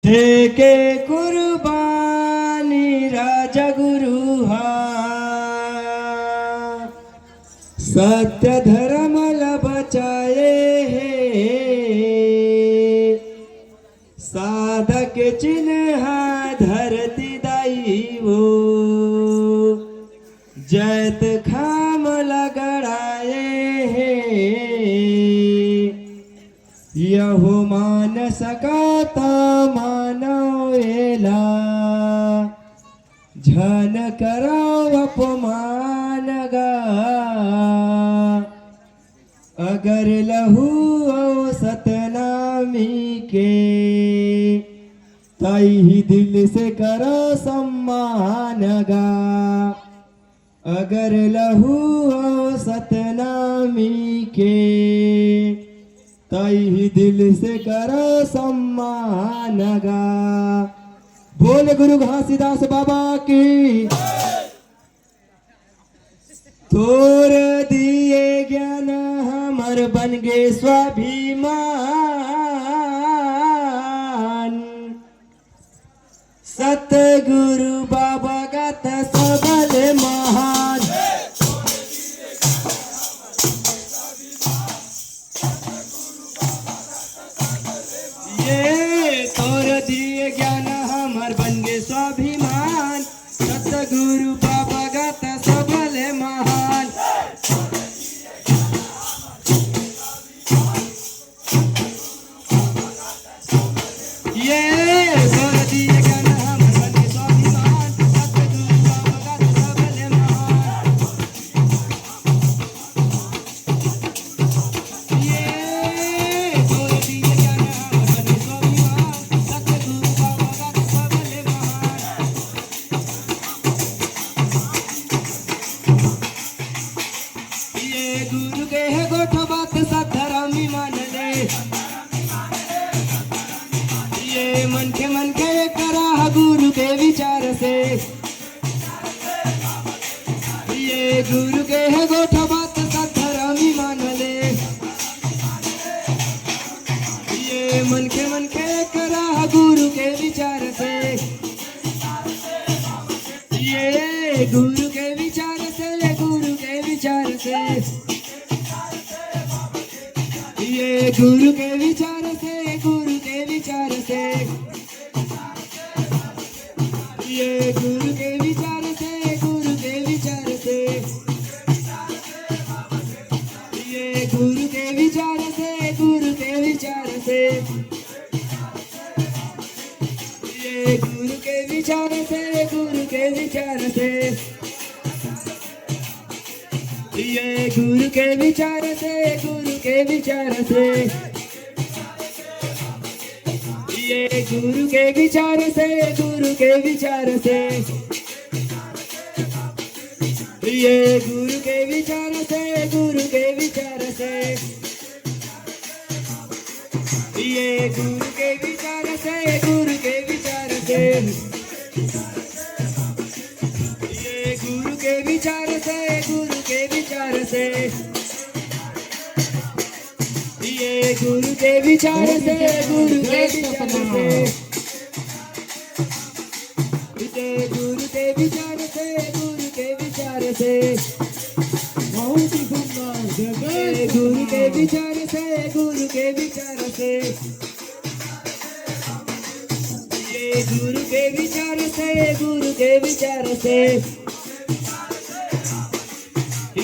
देके कुर्बानी राजा गुरु हा सत्य धर्मल बचाए हे साधक चिन्ह धरती दाई वो जैत खाम लगड़ाए हे यहो मान सकाता मानव एला झन कराव अपमान गा अगर लहू सतनामी के ताई ही दिल से करो सम्मान गा अगर लहू सतनामी के ताई ही दिल से करो सम्मान गा। बोल गुरु घासीदास बाबा की। तोर दिए ज्ञान हमर बन गे स्वाभिमान सतगुरु बाबा गात सबल महान ये तोर दिए ज्ञान हमर बन गे स्वाभिमान सतगुरु बाबा गात सबल महान ये तोर दिए ज्ञान हमर बन गे स्वाभिमान सतगुरु बाबा गात सबल महान ये तोर दिए ज्ञान हमर बन गे स्वाभिमान सतगुरु बाबा गात सबल महान ये गुरु के है गोठ बात सधरामी मान ले ये मन के करा गुरु के विचार से ये गुरु के है गोठ बात सधरामी मान ले ये मन के करा गुरु के विचार से ये गुरु के विचार से गुरु के विचार से ये गुरु के विचार से गुरु के विचार से ये गुरु के विचार से गुरु के विचार से ये गुरु के विचार से गुरु के विचार से ये गुरु के विचार से गुरु के विचार से ये गुरु के विचार से गुरु के विचार से ये गुरु के विचार से गुरु के विचार से ये गुरु के विचार से गुरु के विचार से ये गुरु के विचार से गुरु के विचार से ये गुरु के विचार से गुरु के विचार से ये गुरु के विचार से गुरु के विचार से ये गुरु के विचार से गुरु के विचार से बहुत ही सुंदर ये गुरु के विचार से गुरु के विचार से ये गुरु के विचार से गुरु के विचार से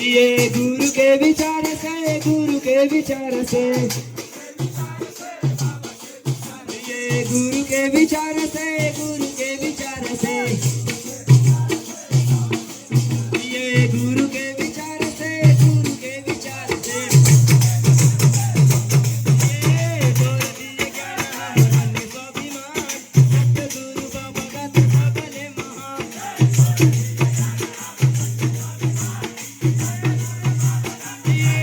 ये गुरु के विचार से गुरु के विचार से ये गुरु के विचार से गुरु के विचार से ये गुरु के विचार से गुरु के विचार से ये तोर दिए ज्ञान हमर बन गे स्वाभिमान सतगुरु बाबा गात सबल महान ये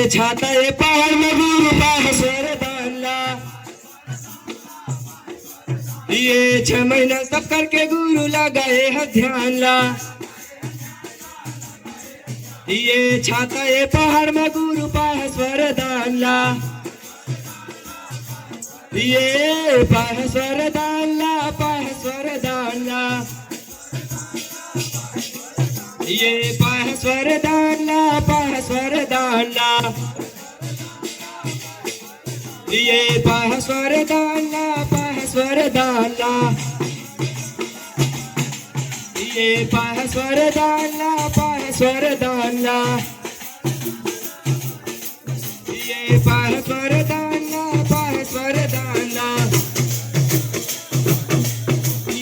ये छाता ये पहाड़ में गुरु पास वरदान ला। ये 6 महीना सब करके गुरु लगाए है ध्यान ला। ये छाता ये पहाड़ में गुरु पास वरदान ला। ये पास वरदान ला, पास वरदान ला। ये पास वरदान ला, पास वरदान ला। ये पास वरदान ला, पास वरदान ला। ये पास वरदान ला, पास वरदान ला। ये पास वरदान ला, पास वरदान ला।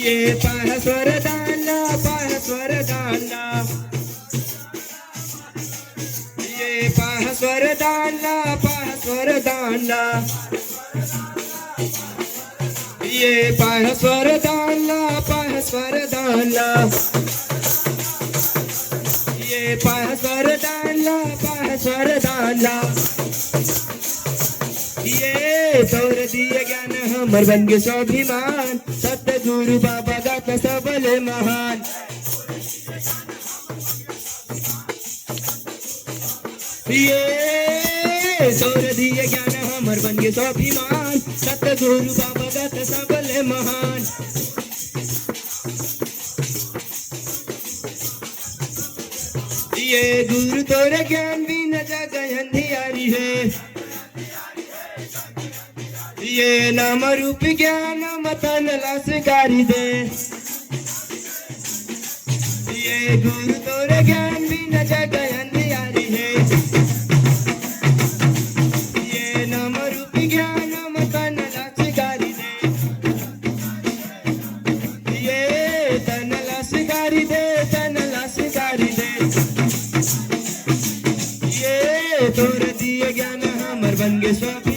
ये पास वरदान ला, पास वरदान ला। ये पास वरदान ला, पास वरदान ला। ये पास वरदान ला, पास वरदान ला। ये पास वरदान ला, पास वरदान ला। ये तोर दिए ज्ञान हमर बन गे स्वाभिमान, सतगुरु बाबा गात सबले महान। ये तोर दिए ज्ञान हमर बन गे स्वाभिमान, सतगुरु बाबा गात सबले महान। ये गुरु तोरे ज्ञान बिना जग अंधियारी है। ये नाम रूप ज्ञान मतन लासकारी दे। ये गुरु तोरे ज्ञान बिना जग अंधियारी है। ये नाम रूप ज्ञान मतन लासकारी दे। ये तन लासकारी दे, तन लासकारी दे। ये तोरे दिए ज्ञान हमर बन गे स्वामी।